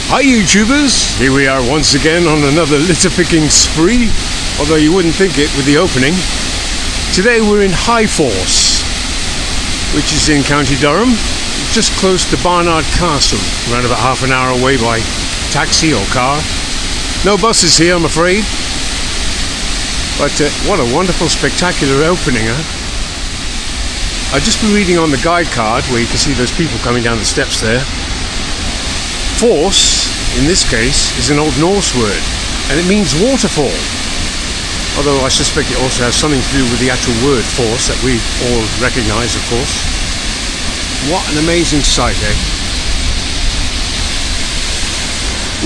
Hi YouTubers, here we are once again on another litter picking spree, although you wouldn't think it with the opening. Today we're in Highforce, which is in County Durham, just close to Barnard Castle, around about half an hour away by taxi or car. No buses here, I'm afraid, but what a wonderful spectacular opening, huh? I've just been reading on the guide card where you can see those people coming down the steps there. Force, in this case, is an Old Norse word, and it means waterfall. Although I suspect it also has something to do with the actual word force that we all recognise, of course. What an amazing sight, eh?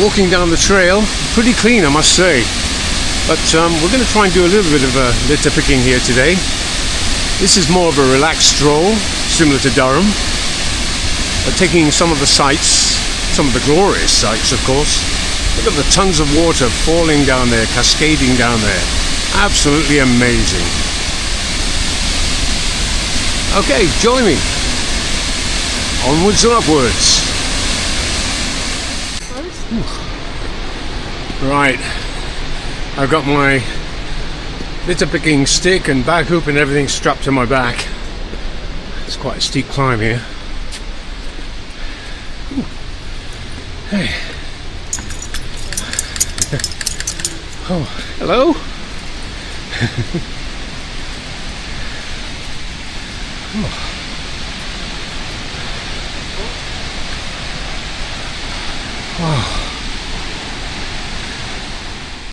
Walking down the trail, pretty clean I must say. But we're going to try and do a little bit of litter picking here today. This is more of a relaxed stroll, similar to Durham, but taking some of the sights, some of the glorious sights of course. Look at the tons of water falling down there, cascading down there. Absolutely amazing. Okay, join me. Onwards and upwards. Right, I've got my litter picking stick and bag hoop and everything strapped to my back. It's quite a steep climb here. Hey. Oh, hello. Oh. Wow.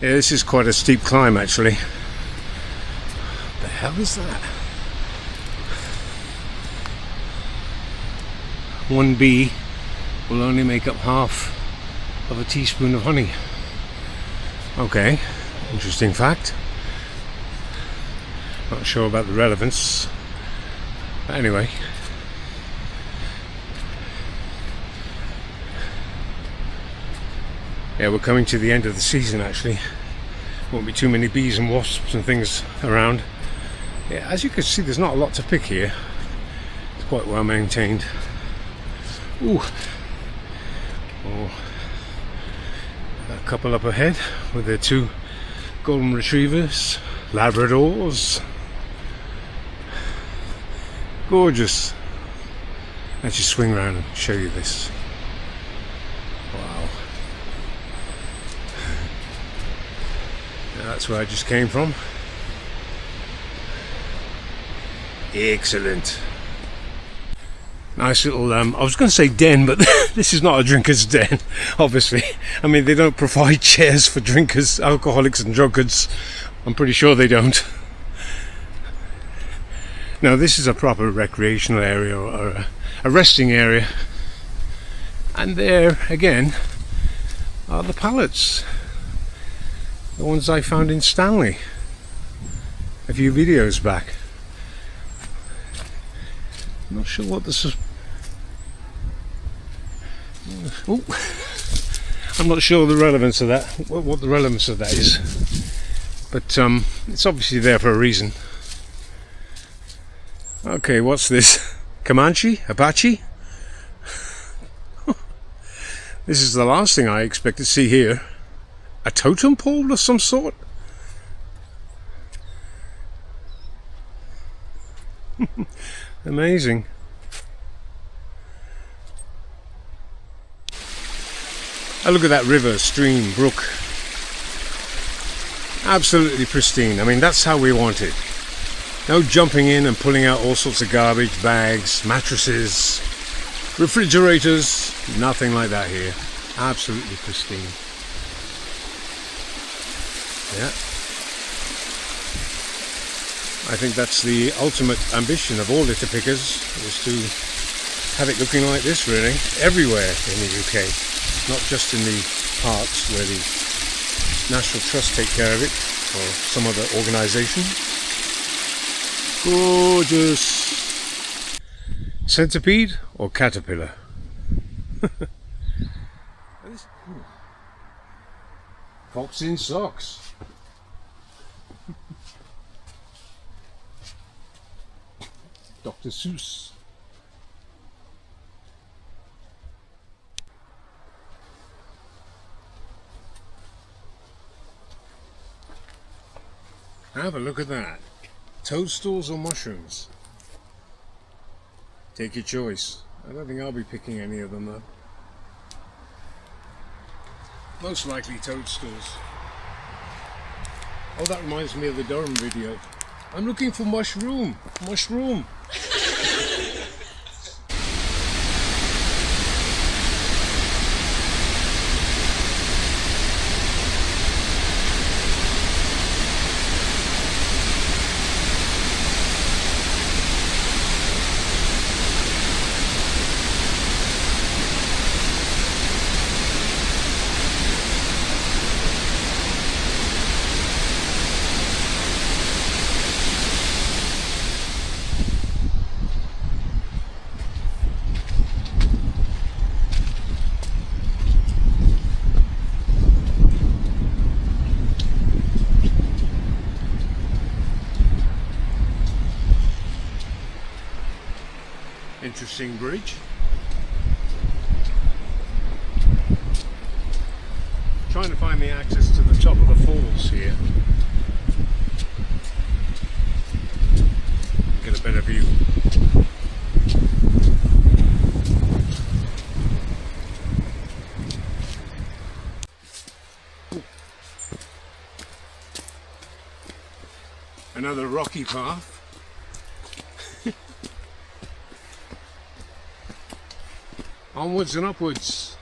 Yeah, this is quite a steep climb actually. What the hell is that? 1 bee will only make up half of a teaspoon of honey. Okay, interesting fact. Not sure about the relevance. But anyway. Yeah, we're coming to the end of the season actually. Won't be too many bees and wasps and things around. Yeah, as you can see, there's not a lot to pick here. It's quite well maintained. Ooh. Oh. A couple up ahead with their 2 golden retrievers, Labradors. Gorgeous. Let's just swing around and show you this. Wow. That's where I just came from. Excellent. Nice little, I was going to say den, but this is not a drinker's den, obviously. I mean, they don't provide chairs for drinkers, alcoholics and drunkards. I'm pretty sure they don't. No, this is a proper recreational area or a resting area. And there, again, are the pallets. The ones I found in Stanley a few videos back. I'm not sure what this is. Oh, I'm not sure the relevance of that. What the relevance of that is, but it's obviously there for a reason. Okay, what's this? Comanche? Apache? This is the last thing I expect to see here. A totem pole of some sort? Amazing. Oh, look at that river, stream, brook. Absolutely pristine. I mean, that's how we want it. No jumping in and pulling out all sorts of garbage, bags, mattresses, refrigerators, nothing like that here. Absolutely pristine. Yeah. I think that's the ultimate ambition of all litter pickers, is to have it looking like this really, everywhere in the UK. Not just in the parks where the National Trust take care of it, or some other organisation. Gorgeous. Centipede or caterpillar? Fox in socks. Dr. Seuss. Have a look at that. Toadstools or mushrooms? Take your choice. I don't think I'll be picking any of them though. Most likely toadstools. Oh, that reminds me of the Durham video. I'm looking for mushroom. Mushroom. Interesting bridge. Trying to find the access to the top of the falls here. Get a better view. Another rocky path. Onwards and upwards.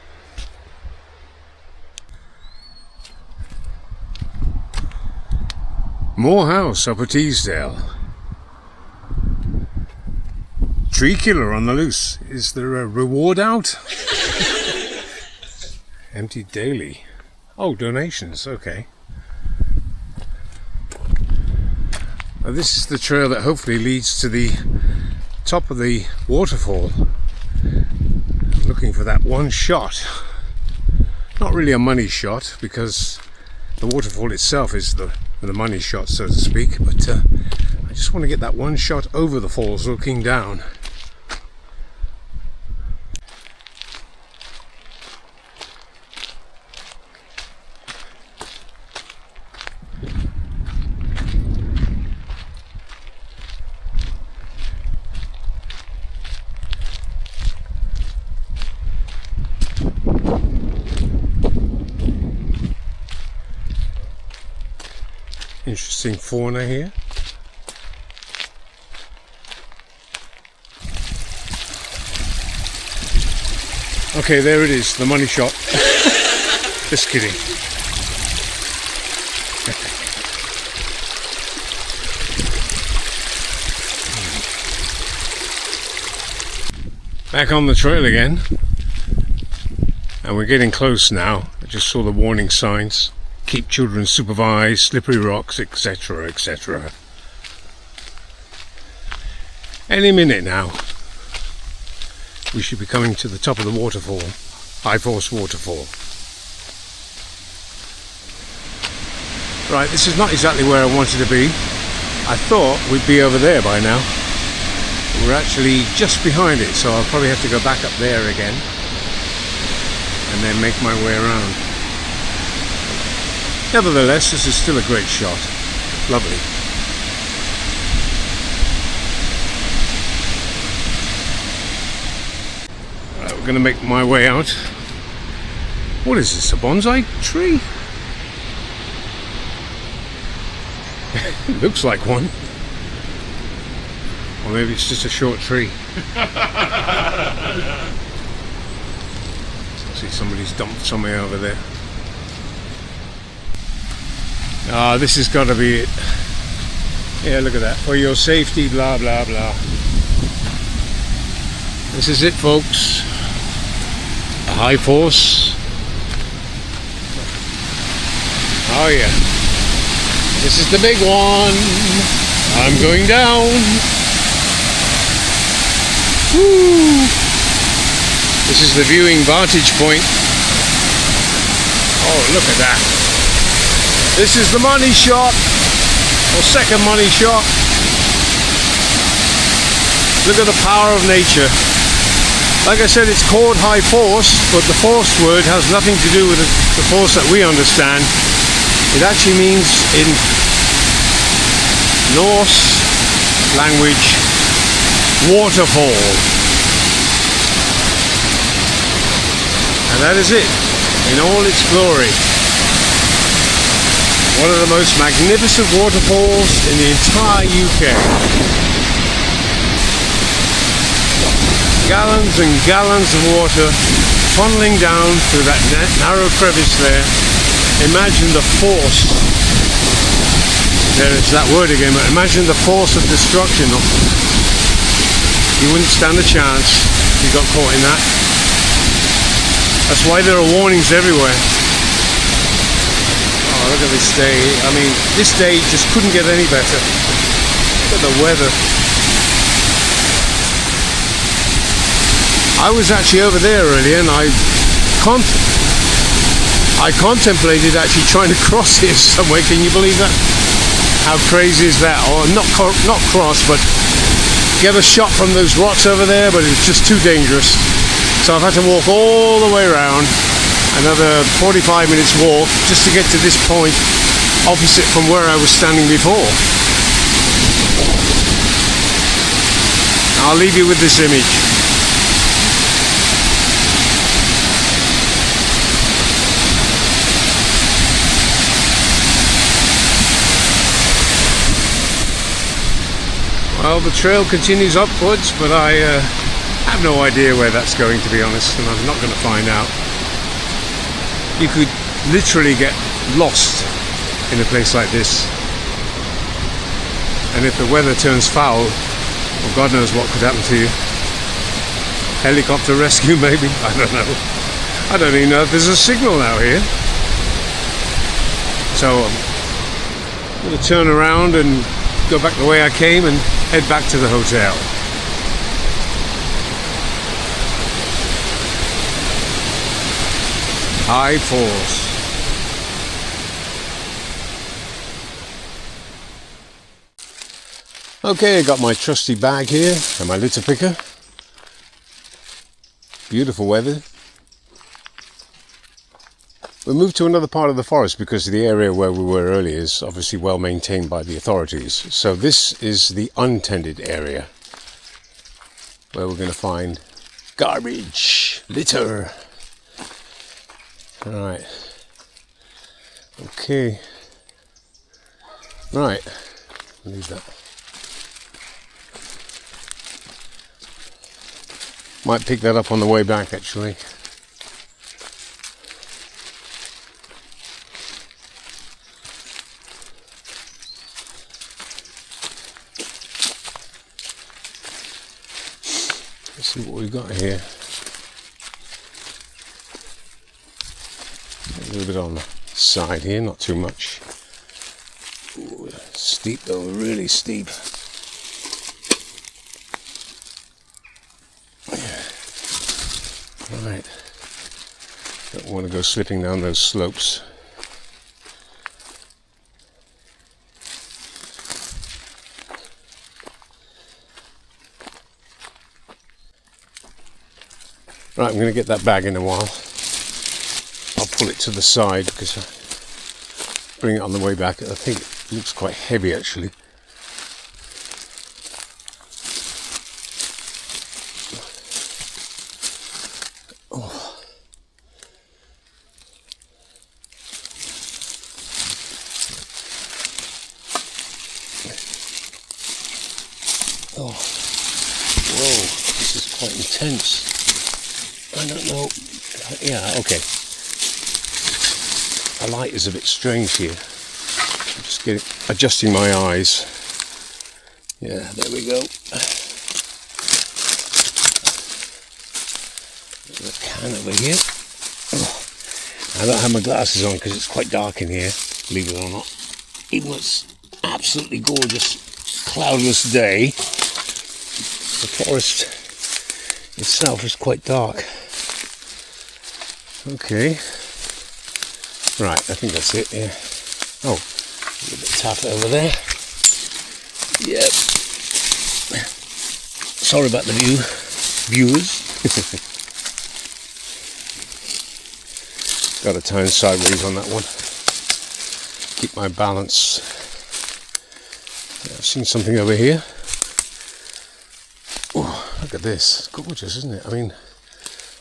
Moor House, Upper Teesdale. Tree killer on the loose. Is there a reward out? Emptied daily. Oh, donations, okay. This is the trail that hopefully leads to the top of the waterfall. Looking for that one shot. Not really a money shot because the waterfall itself is the money shot, so to speak, but I just want to get that one shot over the falls looking down. Interesting fauna here. Okay, there it is, the money shot. Just kidding. Back on the trail again. And we're getting close now. I just saw the warning signs. Keep children supervised, slippery rocks, etc., etc. Any minute now, we should be coming to the top of the waterfall, High Force Waterfall. Right, this is not exactly where I wanted to be. I thought we'd be over there by now. We're actually just behind it, so I'll probably have to go back up there again and then make my way around. Nevertheless, this is still a great shot. Lovely. Right, we're going to make my way out. What is this, a bonsai tree? It looks like one. Or maybe it's just a short tree. See, somebody's dumped something over there. Ah, this has got to be it. Yeah, look at that. For your safety, blah, blah, blah. This is it, folks. A High Force. Oh, yeah. This is the big one. I'm going down. Woo! This is the viewing vantage point. Oh, look at that. This is the money shot, or second money shot. Look at the power of nature. Like I said, it's called High Force, but the force word has nothing to do with the force that we understand. It actually means in Norse language waterfall. And that is it in all its glory. One of the most magnificent waterfalls in the entire UK. Gallons and gallons of water funneling down through that narrow crevice there. Imagine the force. There is that word again, but imagine the force of destruction. You wouldn't stand a chance if you got caught in that. That's why there are warnings everywhere. Oh, look at this day. I mean, this day just couldn't get any better. Look at the weather. I was actually over there earlier and I contemplated actually trying to cross here somewhere. Can you believe that? How crazy is that? Or not cross, but get a shot from those rocks over there, but it's just too dangerous. So I've had to walk all the way around, another 45 minutes walk, just to get to this point opposite from where I was standing before. I'll leave you with this image. Well, the trail continues upwards, but I have no idea where that's going, to be honest, and I'm not going to find out. You could literally get lost in a place like this, and if the weather turns foul, well, God knows what could happen to you. Helicopter rescue maybe, I don't know. I don't even know if there's a signal out here. So I'm going to turn around and go back the way I came and head back to the hotel. High Force. Okay, I got my trusty bag here and my litter picker. Beautiful weather. We moved to another part of the forest because the area where we were earlier is obviously well maintained by the authorities. So this is the untended area where we're going to find garbage, litter. Right. Okay. Right. Leave that. Might pick that up on the way back, actually. Let's see what we've got here. A little bit on the side here, not too much. Ooh, steep though, really steep. Right. Don't want to go slipping down those slopes. Right, I'm going to get that bag in a while. I'll pull it to the side because I bring it on the way back. I think it looks quite heavy actually. Oh. Oh. Whoa, this is quite intense. I don't know. Yeah, okay. The light is a bit strange here. I'm just adjusting my eyes. Yeah, there we go. There's a can over here. Oh, I don't have my glasses on because it's quite dark in here, believe it or not. Even though it's absolutely gorgeous, cloudless day, the forest itself is quite dark. Okay. Right, I think that's it, yeah. Oh, a little bit tough over there. Yep. Sorry about the viewers. Got to turn sideways on that one. Keep my balance. I've seen something over here. Oh, look at this. It's gorgeous, isn't it? I mean,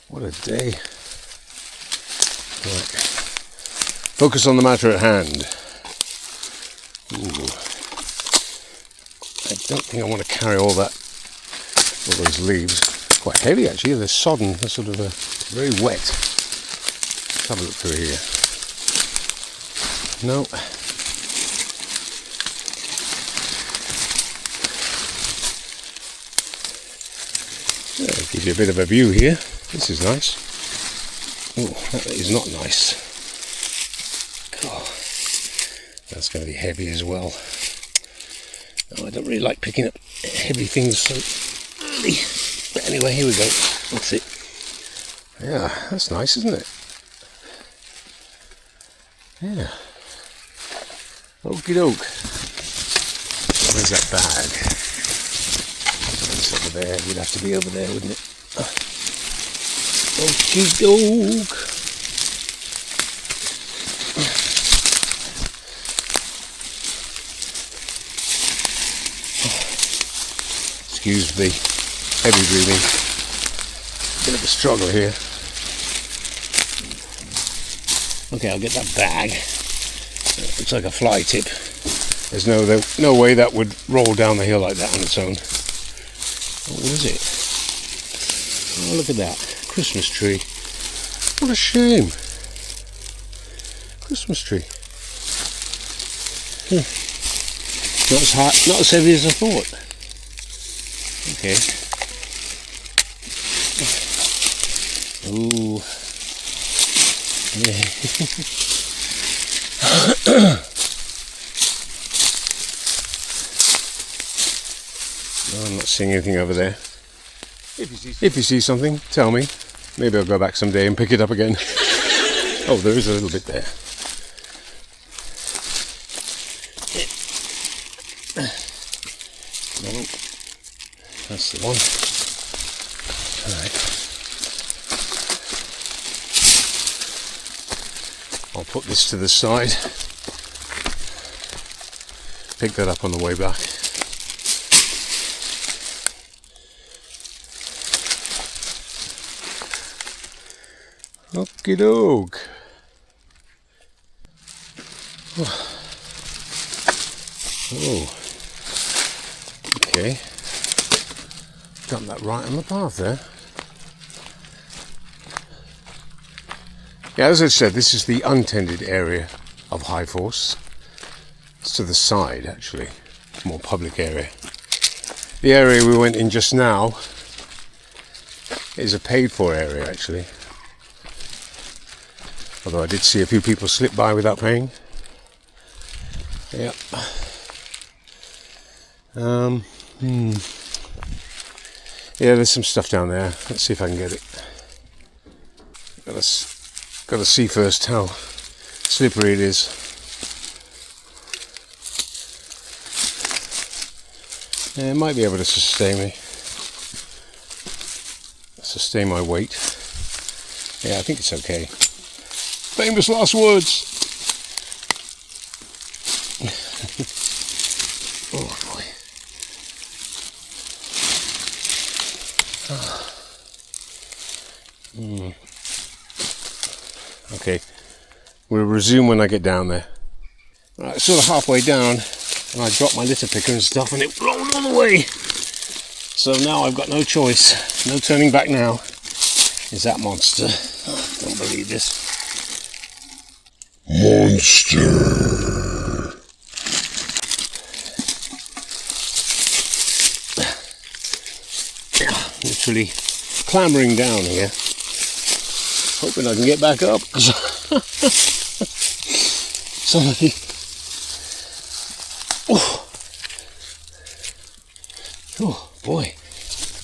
what a day. Right. Focus on the matter at hand. Ooh. I don't think I want to carry all those leaves. Quite heavy actually, they're sodden, they're sort of very wet. Let's have a look through here. No. Yeah, give you a bit of a view here. This is nice. Oh, that is not nice. God, that's going to be heavy as well. Oh, I don't really like picking up heavy things so early. But anyway, here we go. That's it. Yeah, that's nice, isn't it? Yeah. Okie doke. Where's that bag? It's over there. It would have to be over there, wouldn't it? Okie doke. Excuse the heavy breathing. Bit of a struggle here. Okay, I'll get that bag. Looks like a fly tip. There's no way that would roll down the hill like that on its own. Oh, what is it? Oh, look at that. Christmas tree. What a shame. Christmas tree. Not as heavy as I thought. Okay. Ooh. Yeah. No, I'm not seeing anything over there. If you see something, tell me. Maybe I'll go back someday and pick it up again. Oh, there is a little bit there. No, that's the one. Alright. I'll put this to the side. Pick that up on the way back. Okie doke. Oh. Okay. Got that right on the path there. Yeah, as I said, this is the untended area of High Force. It's to the side, actually. More public area. The area we went in just now is a paid-for area, actually. Although I did see a few people slip by without paying. Yeah. Yeah, there's some stuff down there. Let's see if I can get it. Got to see first how slippery it is. Yeah, it might be able to sustain my weight. Yeah, I think it's okay. Famous last words. Oh boy. Okay, we'll resume when I get down there. Right, sort of halfway down, and I dropped my litter picker and stuff, and it rolled all the way. So now I've got no choice, no turning back now. Is that monster? Oh, don't believe this. Monster. Literally clambering down here, hoping I can get back up. Somebody. Oh boy,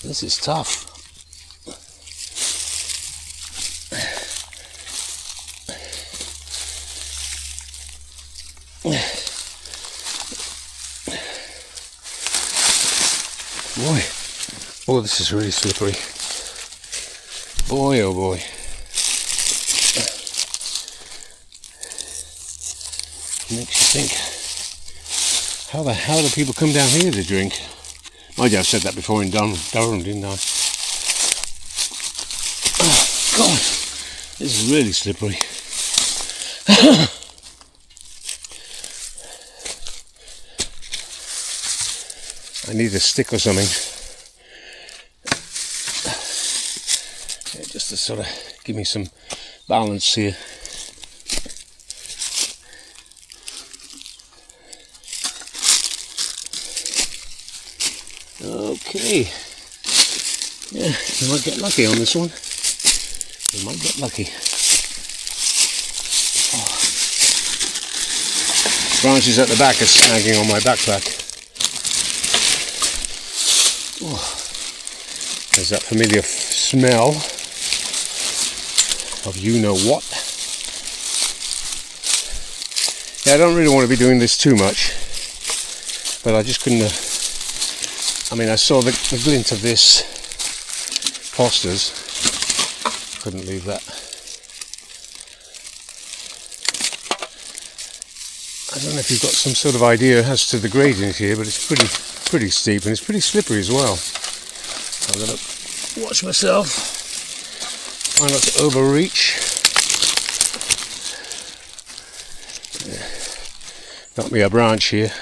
this is tough. Boy, oh, this is really slippery. Boy, oh boy. Makes you think How the hell do people come down here to drink? Mind you, I've said that before in Durham, didn't I? Oh, God, this is really slippery. I need a stick or something. Yeah, just to sort of give me some balance here. Okay. Yeah, you might get lucky on this one. You might get lucky. Oh. Branches at the back are snagging on my backpack. Oh. There's that familiar smell of you-know-what. Yeah, I don't really want to be doing this too much, but I just couldn't... I mean, I saw the glint of this Foster's. Couldn't leave that. I don't know if you've got some sort of idea as to the gradient here, but it's pretty steep and it's pretty slippery as well. I've got to watch myself, try not to overreach. Yeah. Got me a branch here.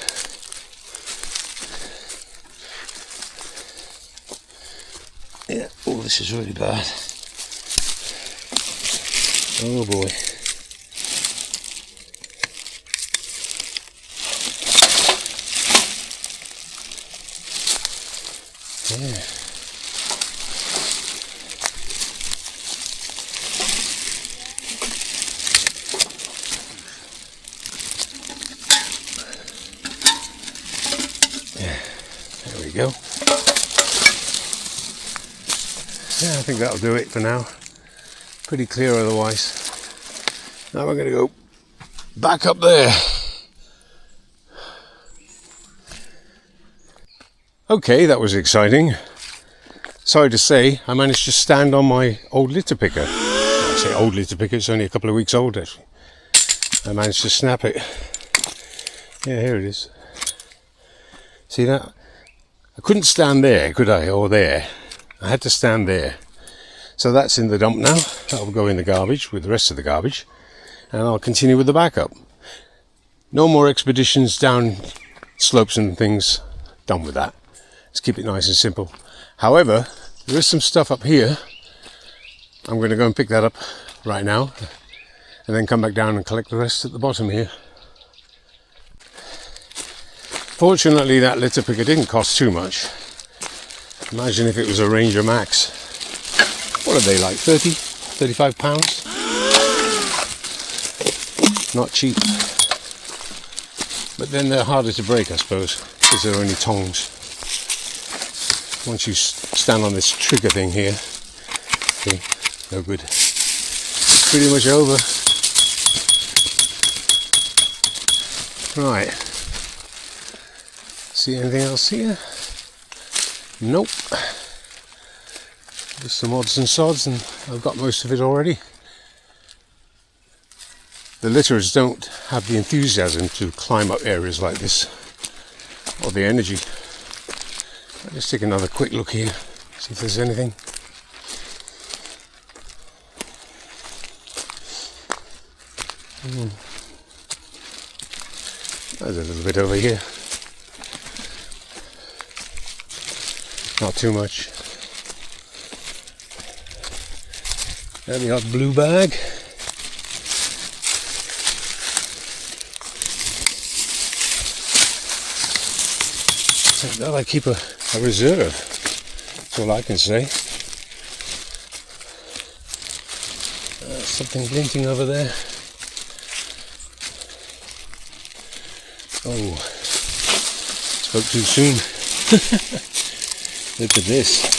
Yeah, oh, this is really bad. Oh boy. Yeah. There we go. Yeah, I think that'll do it for now. Pretty clear otherwise. Now we're going to go back up there. Okay, that was exciting. Sorry to say, I managed to stand on my old litter picker. I say old litter picker, it's only a couple of weeks old actually. I managed to snap it. Yeah, here it is. See that? I couldn't stand there, could I? Or there. I had to stand there. So that's in the dump now. That'll go in the garbage with the rest of the garbage. And I'll continue with the backup. No more expeditions down slopes and things. Done with that. Let's keep it nice and simple. However, there is some stuff up here. I'm going to go and pick that up right now. And then come back down and collect the rest at the bottom here. Fortunately, that litter picker didn't cost too much. Imagine if it was a Ranger Max. What are they, like 30, 35 pounds? Not cheap. But then they're harder to break, I suppose, because they're only tongs. Once you stand on this trigger thing here, okay, no good. It's pretty much over. Right. See anything else here? Nope. Just some odds and sods, and I've got most of it already. The litterers don't have the enthusiasm to climb up areas like this, or the energy. I'll just take another quick look here, see if there's anything. There's a little bit over here. Not too much. And the odd blue bag. Thank God I keep a reserve. That's all I can say. Something glinting over there. Oh, spoke too soon. Look at this.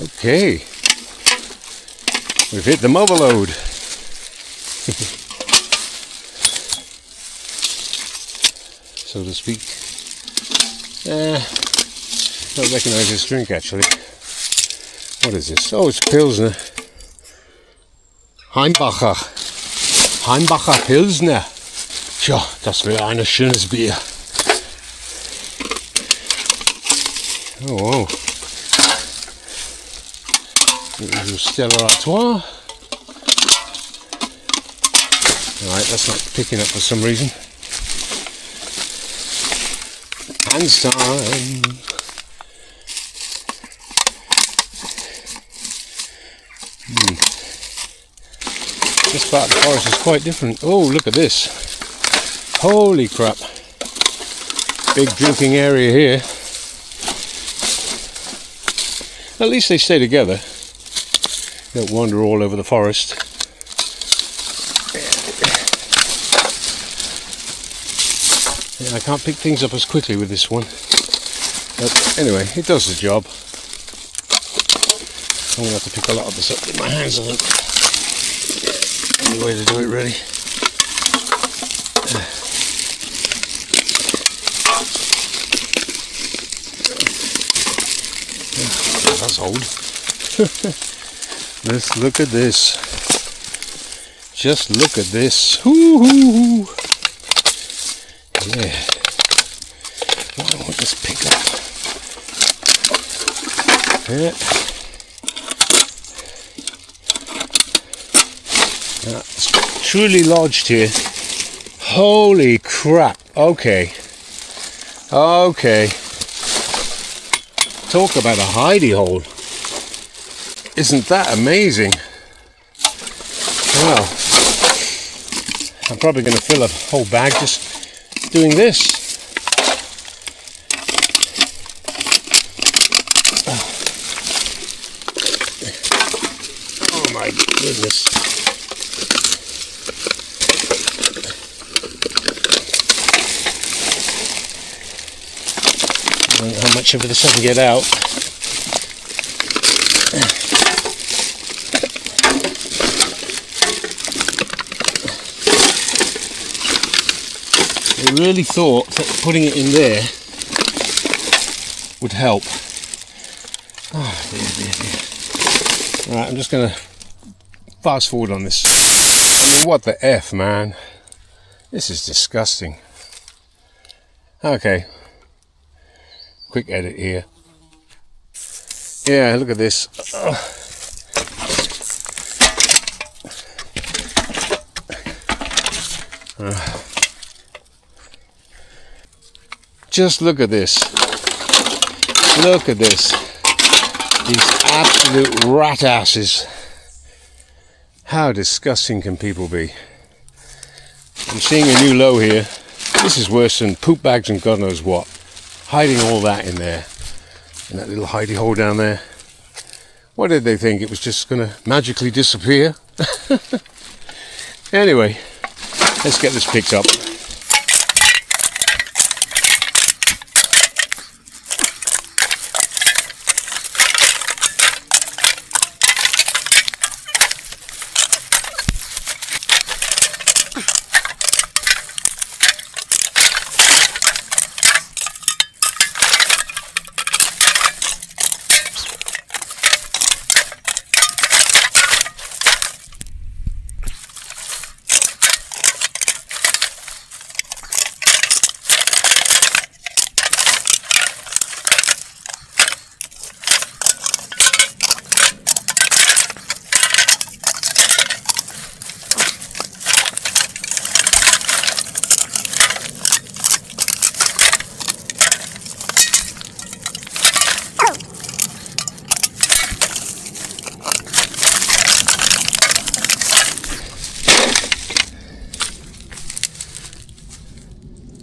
Okay. We've hit the overload. So to speak. Don't recognise this drink actually. What is this? Oh, it's Pilsner. Heimbacher. Heimbacher Pilsner. Tja, das wäre ein schönes Bier. Oh, wow. Stella Artois. Alright, that's not picking up for some reason. Hands time. This part of the forest is quite different. Oh, look at this. Holy crap. Big drinking area here. At least they stay together. Don't wander all over the forest. Yeah, I can't pick things up as quickly with this one. But anyway, it does the job. I'm going to have to pick a lot of this up with my hands, I think. Only way to do it, really. That's old. Let's look at this. Just look at this. Hoo-hoo-hoo. Yeah. Why won't this pick up? Yeah. It's truly lodged here. Holy crap. Okay. Okay. Talk about a hidey hole. Isn't that amazing? Well, I'm probably going to fill a whole bag just doing this. Oh my goodness. I don't know how much of this I can get out. I really thought that putting it in there would help. Oh, dear, dear, dear. Right, I'm just going to fast forward on this. What the F, man? This is disgusting. Okay. Quick edit here. Yeah, look at this. Just look at this. Look at this. These absolute rat asses. How disgusting can people be? I'm seeing a new low here. This is worse than poop bags and God knows what. Hiding all that in there. In that little hidey hole down there. What did they think? It was just going to magically disappear? Anyway, let's get this picked up.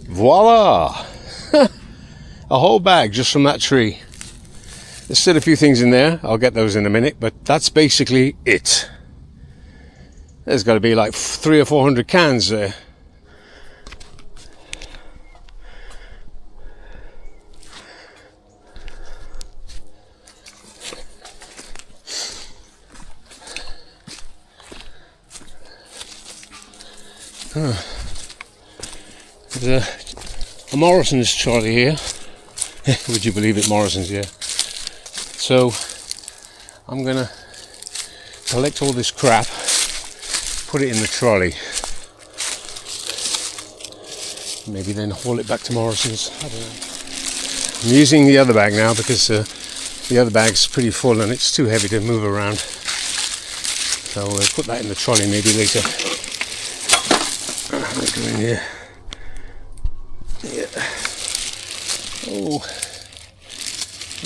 Voila! A whole bag just from that tree. There's still a few things in there. I'll get those in a minute, but that's basically it. There's got to be like 300 or 400 cans there. There's a Morrison's trolley here. Would you believe it, Morrison's, yeah. So I'm gonna collect all this crap, put it in the trolley. Maybe then haul it back to Morrison's. I don't know. I'm using the other bag now because the other bag's pretty full and it's too heavy to move around. So we'll put that in the trolley maybe later. What am I doing here? Yeah. Oh.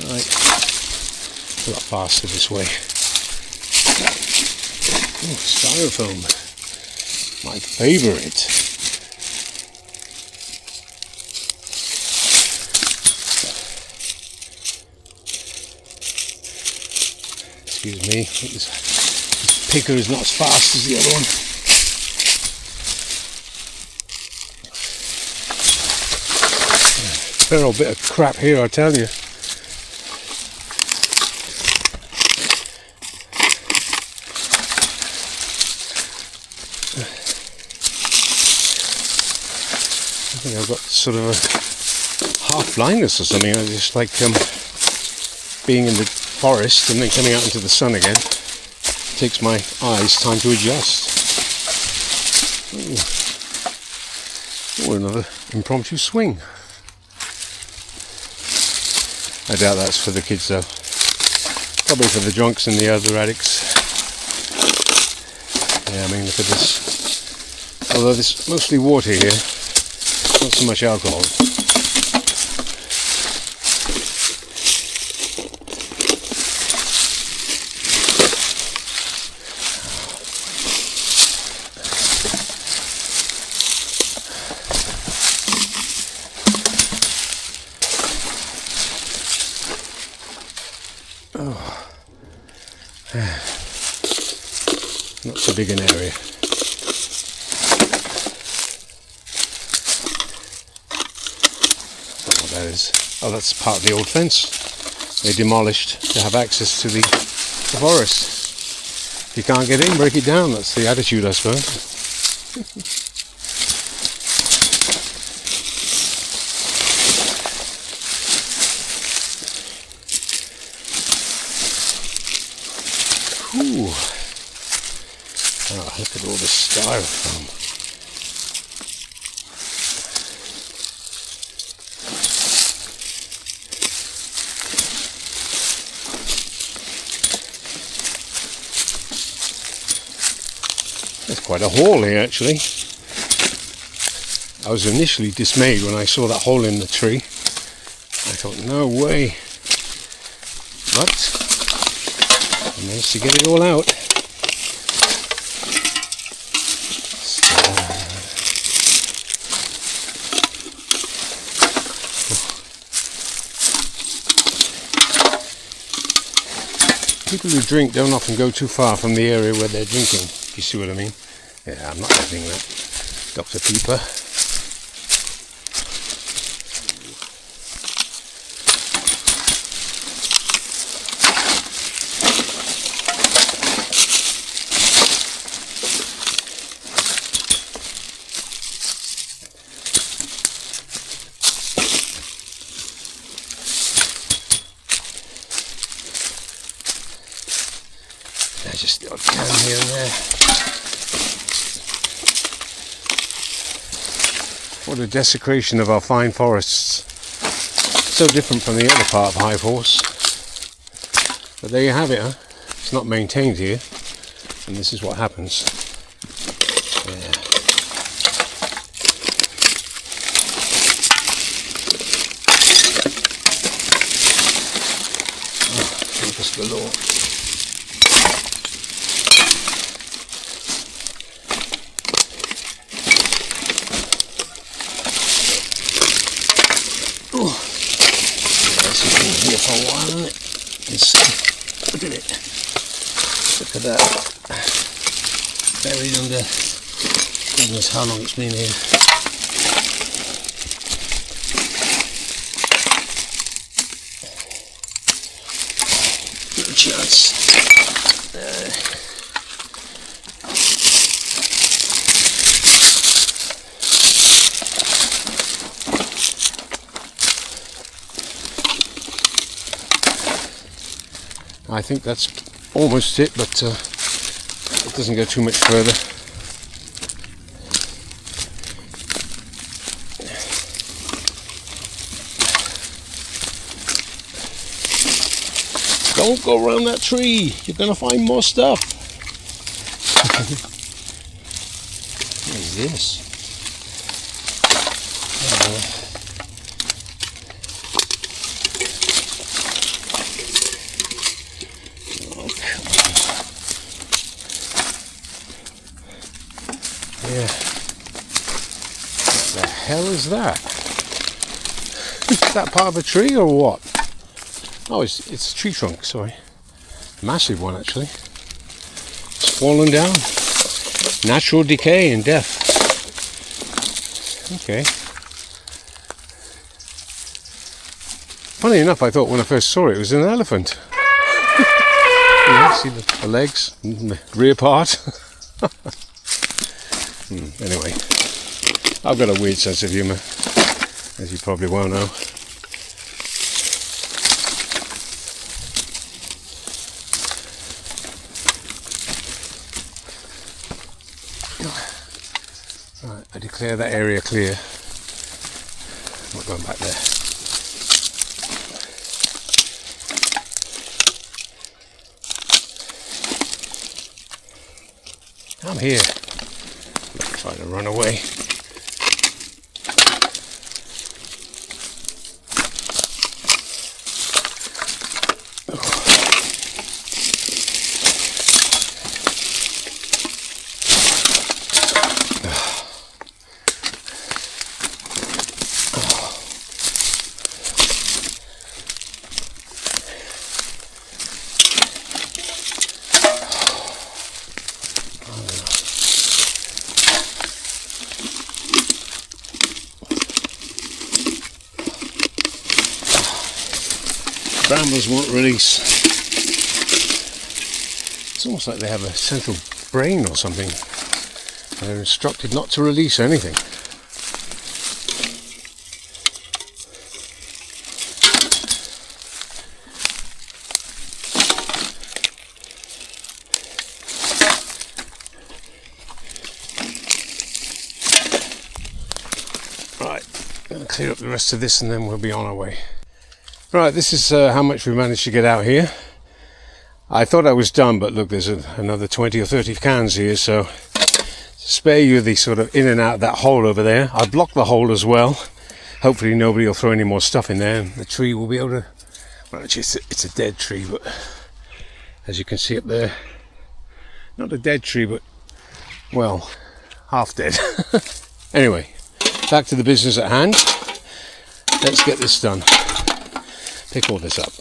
Right. A lot faster this way. Oh, styrofoam. My favourite. Excuse me, this picker is not as fast as the other one. Fair old bit of crap here, I tell you. I think I've got sort of a half blindness or something. I just like being in the forest and then coming out into the sun again. It takes my eyes time to adjust. Ooh. Oh, another impromptu swing. I doubt that's for the kids though. Probably for the drunks and the other addicts. Yeah, I mean, look at this. Although there's mostly water here, not so much alcohol. Not so big an area. Don't know what that is. Oh, that's part of the old fence they demolished to have access to the forest. If you can't get in, break it down. That's the attitude, I suppose. Ooh. Oh, look at all this styrofoam. There's quite a haul here, actually. I was initially dismayed when I saw that hole in the tree. I thought, no way. But I managed to get it all out. People who drink don't often go too far from the area where they're drinking, if you see what I mean. Yeah, I'm not having that. Dr. Pepper. Just the odd can here and there. What a desecration of our fine forests. So different from the other part of High Force. But there you have it, huh? It's not maintained here. And this is what happens. Yeah. Oh, campus galore. Here for a while, isn't it? Look at it. Look at that. Buried under goodness how long it's been here. Good chance. I think that's almost it, but it doesn't go too much further. Don't go around that tree. You're going to find more stuff. What is this? Oh, come on. Yeah. What the hell is that? Is that part of a tree or what? Oh, it's a tree trunk, sorry. Massive one, actually. It's fallen down. Natural decay and death. Okay. Funny enough, I thought when I first saw it, it was an elephant. Yeah, see the legs, and the rear part. Anyway, I've got a weird sense of humour, as you probably well know. Right, I declare that area clear. I'm not going back there. I'm here. I'm not trying to run away. Brambles won't release. It's almost like they have a central brain or something. They're instructed not to release anything. Right, I'm going to clear up the rest of this and then we'll be on our way. Right, this is how much we managed to get out here. I thought I was done, but look, there's another 20 or 30 cans here, so to spare you the sort of in and out of that hole over there, I blocked the hole as well. Hopefully nobody will throw any more stuff in there, and the tree will be able to... Well, actually, it's a dead tree, but as you can see up there, not a dead tree, but, well, half dead. Anyway, back to the business at hand. Let's get this done. Pick all this up.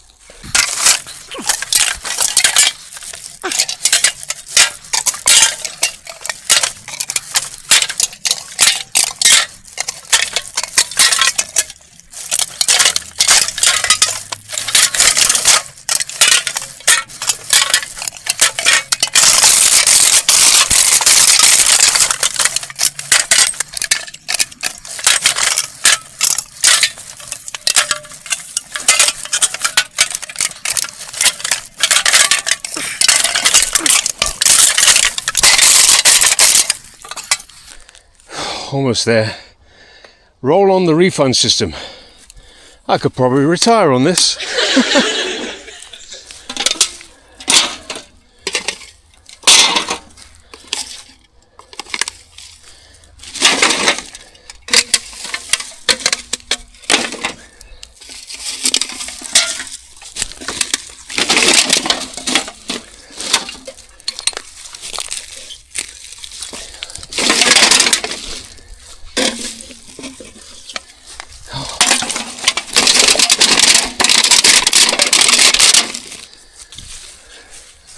Almost there. Roll on the refund system. I could probably retire on this.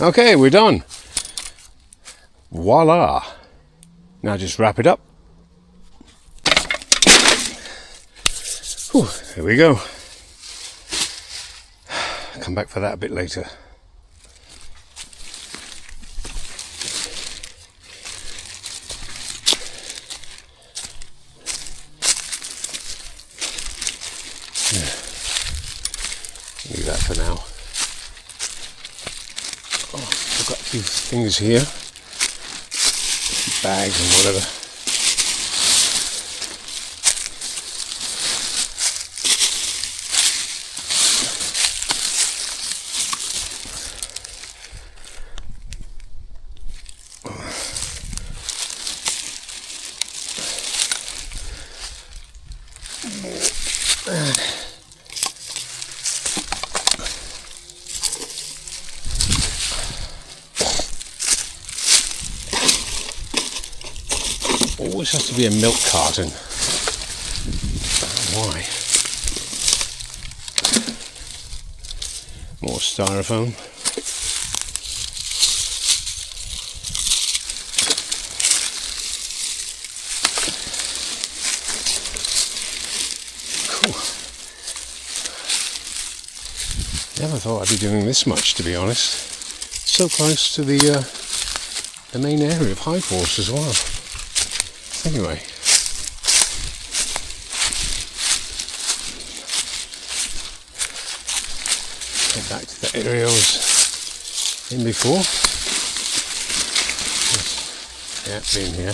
Okay, we're done. Voila. Now just wrap it up. Whew, there we go. Come back for that a bit later. Leave that for now. I've got a few things here, bags and whatever. always has to be a milk carton. Why? More styrofoam. Cool. Never thought I'd be doing this much, to be honest. So close to the main area of High Force as well. Anyway. Get back to the area I was in before. Yeah, been here.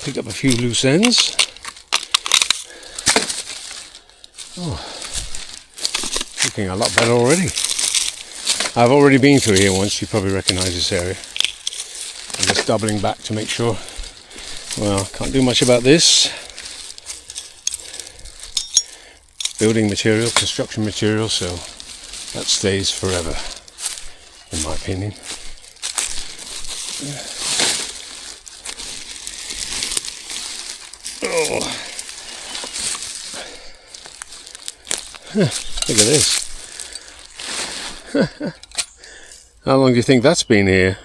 Picked up a few loose ends. Oh, looking a lot better already. I've already been through here once. You probably recognise this area. I'm just doubling back to make sure. Well, can't do much about this. Building material, construction material, so that stays forever, in my opinion. Oh. Look at this. How long do you think that's been here?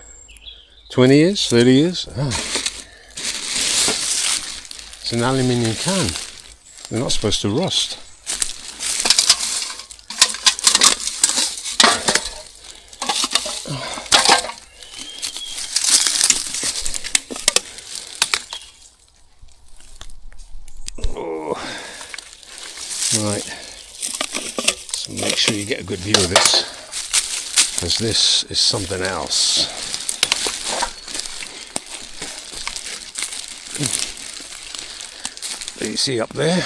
20 years? 30 years? Ah. It's an aluminium can. They're not supposed to rust. Oh. Right. So make sure you get a good view of this, because this is something else. You see up there,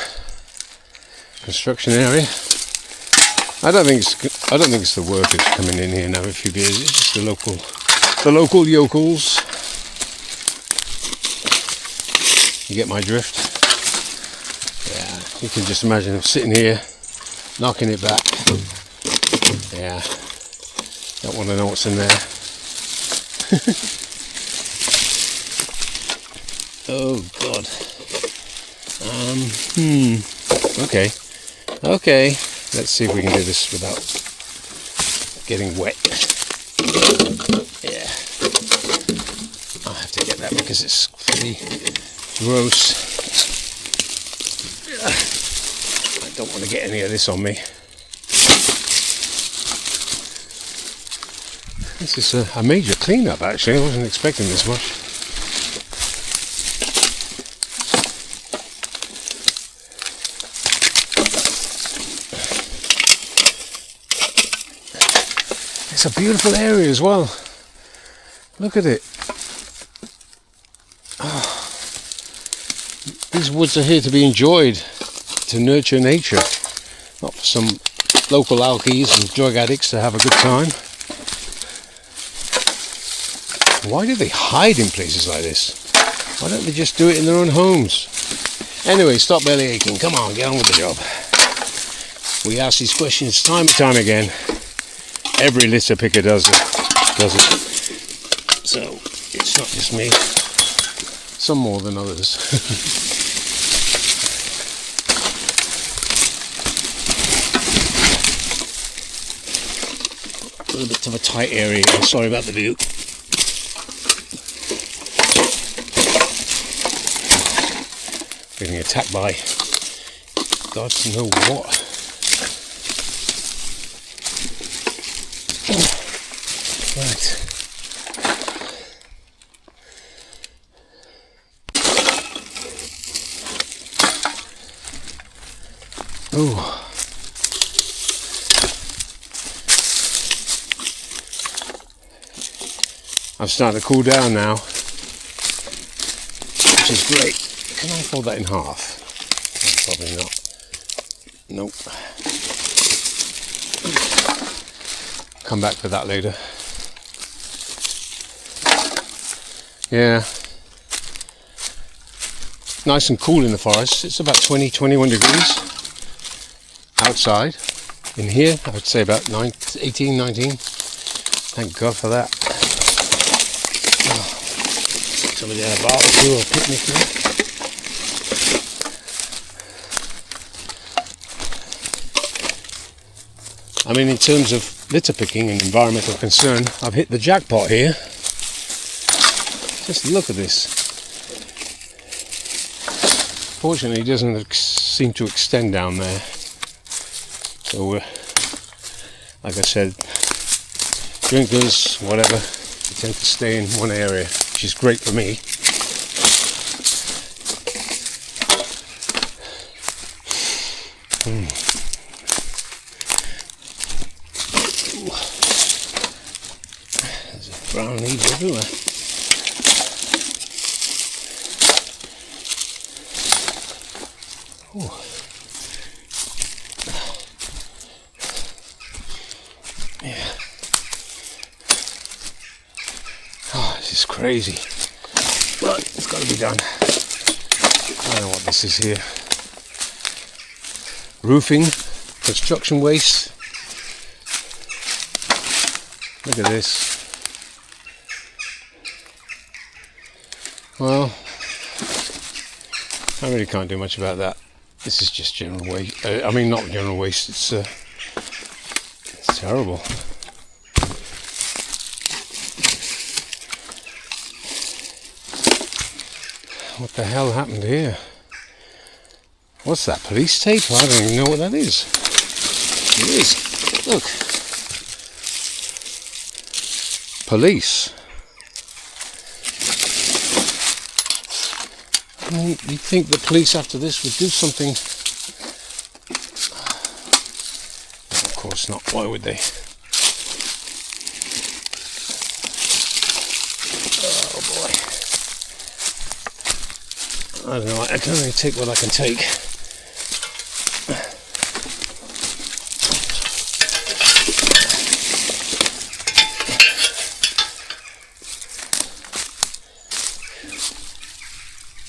construction area. I don't think it's the workers coming in here now a few years. It's just the local yokels. You get my drift? Yeah, you can just imagine them sitting here, knocking it back. Yeah, don't want to know what's in there. Oh God. Okay, let's see if we can do this without getting wet. Yeah, I'll have to get that because it's pretty gross. I don't want to get any of this on me. This is a major clean-up actually. I wasn't expecting this much. It's a beautiful area as well. Look at it. Oh. These woods are here to be enjoyed, to nurture nature, not for some local alkies and drug addicts to have a good time. Why do they hide in places like this? Why don't they just do it in their own homes? Anyway, stop belly aching. Come on, get on with the job. We ask these questions time and time again. Every litter picker does it. So it's not just me. Some more than others. A little bit of a tight area. Sorry about the view. Getting attacked by God knows what. Right. Oh. I'm starting to cool down now, which is great. Can I fold that in half? Oh, probably not. Nope. Come back to that later. Yeah. Nice and cool in the forest. It's about 20-21 degrees outside. In here, I would say about 18-19. Thank God for that. Oh, somebody had a barbecue or a picnic here. I mean, in terms of litter picking and environmental concern, I've hit the jackpot here. Just look at this. Fortunately, it doesn't seem to extend down there. So, like I said, drinkers, whatever, they tend to stay in one area, which is great for me. There's a brown leaves everywhere. Ooh. Yeah. Oh, this is crazy. But it's got to be done. I don't know what this is here. Roofing, construction waste. Look at this. Well, I really can't do much about that. This is just general waste. I mean, not general waste. It's terrible. What the hell happened here? What's that? Police tape? I don't even know what that is. It is. Look. Police. I mean, you'd think the police after this would do something. Of course not. Why would they? Oh boy. I don't know. I can only take what I can take.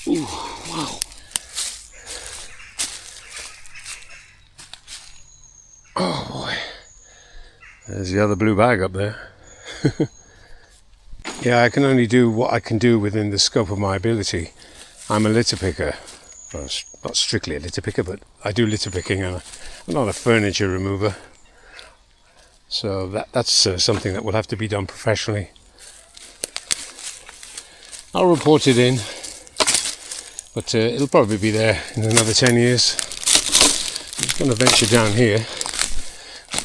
Ooh, wow. Oh boy. There's the other blue bag up there. Yeah, I can only do what I can do within the scope of my ability. I'm a litter picker. Well, not strictly a litter picker, but I do litter picking, and I'm not a furniture remover. So that's something that will have to be done professionally. I'll report it in. But it'll probably be there in another 10 years. I'm going to venture down here,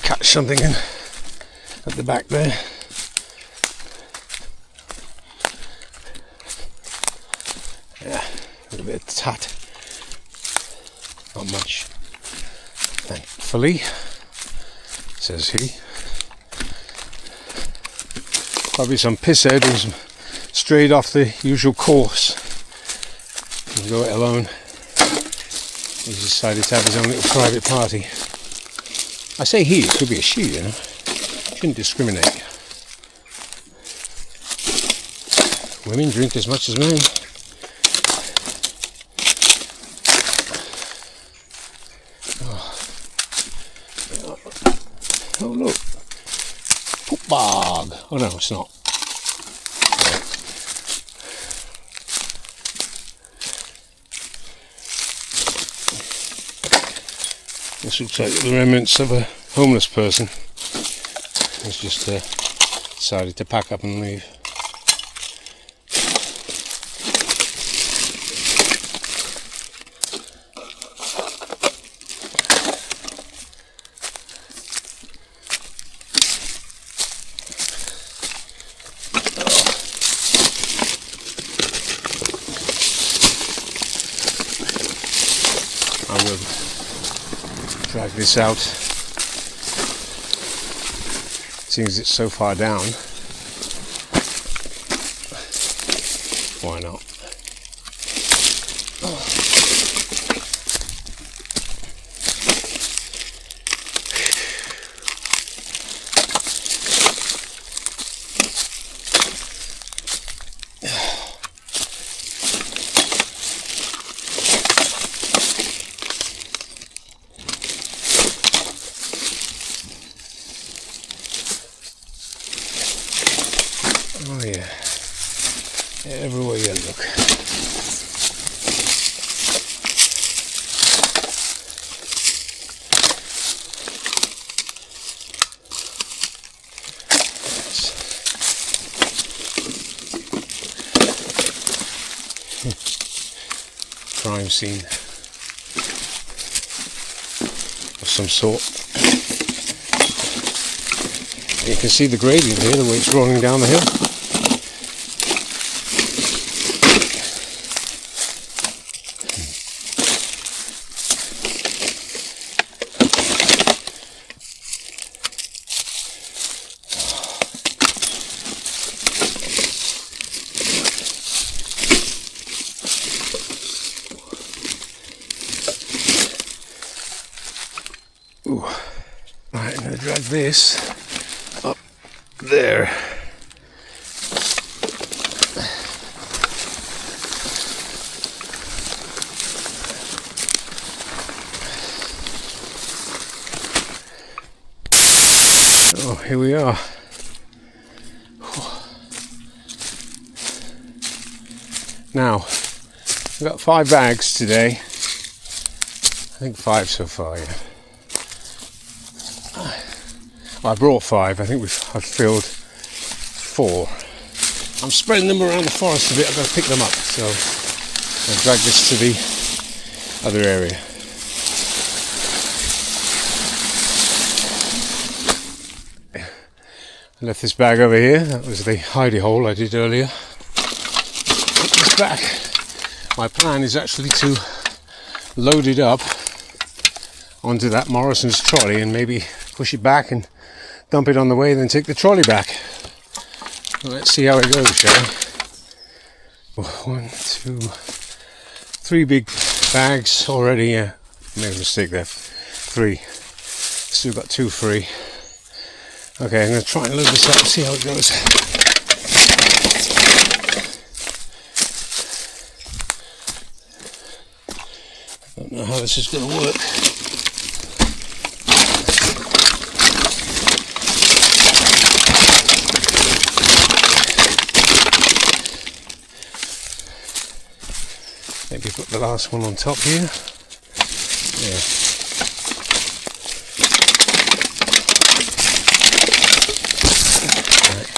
catch something in at the back there. Yeah, a little bit of tat. Not much. Thankfully, says he. Probably some pisshead who's strayed off the usual course. Go it alone. He decided to have his own little private party. I say he, it could be a she, you know. Shouldn't discriminate. Women drink as much as men. Oh look. Poop bog. Oh no, it's not. This looks like the remnants of a homeless person who's just decided to pack up and leave. I will drag this out. Seeing as it's so far down, why not? Crime scene of some sort. You can see the gradient here, the way it's rolling down the hill. Ooh. Right, I'm going to drag this up there. Oh, here we are. Now, I've got 5 bags today. I think 5 so far, yeah. I brought 5. I think I've filled 4. I'm spreading them around the forest a bit. I've got to pick them up, so I'll drag this to the other area. I left this bag over here. That was the hidey hole I did earlier. Put this back. My plan is actually to load it up onto that Morrison's trolley and maybe push it back and dump it on the way, then take the trolley back. Well, let's see how it goes, shall we? 1, 2, 3 big bags already. Made a mistake there. 3. Still got 2 free. Okay, I'm going to try and load this up and see how it goes. I don't know how this is going to work. Maybe put the last one on top here. Yeah. Right.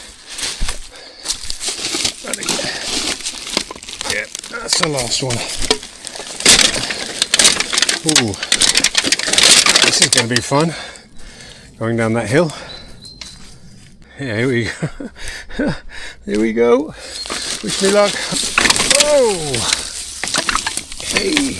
Yeah, that's the last one. Ooh, this is going to be fun. Going down that hill. Yeah, here we go. Here we go. Wish me luck. Oh. Hey.